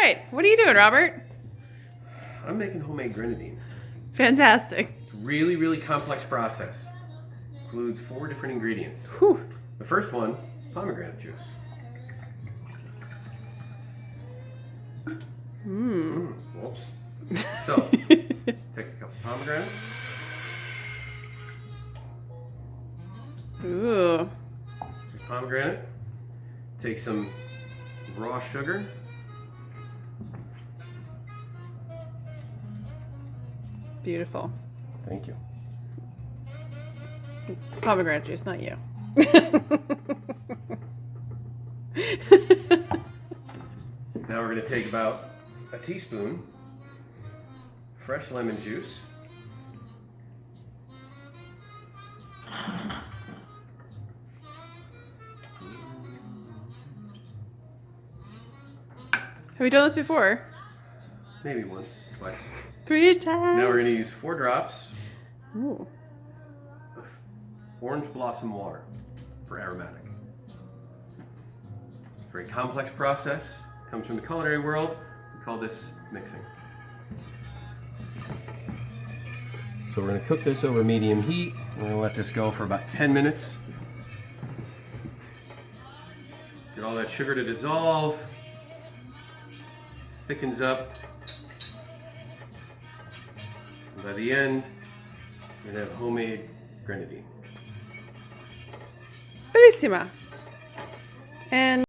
right. What are you doing, Robert? I'm making homemade grenadine. Fantastic. It's a really, really complex process. Includes 4 different ingredients. Whew. The first one is pomegranate juice. Whoops. So, take a cup of pomegranate. Ooh. Here's pomegranate. Take some raw sugar. Beautiful. Thank you. Pomegranate juice, not you. Now we're going to take about a teaspoon fresh lemon juice. Have we done this before? Maybe once, twice. 3 times. Now we're going to use 4 drops Ooh. of orange blossom water for aromatic. It's a very complex process. Comes from the culinary world. We call this mixing. So we're going to cook this over medium heat. We're going to let this go for about 10 minutes. Get all that sugar to dissolve. Thickens up. And by the end, we're going to have homemade grenadine. Bellissima. And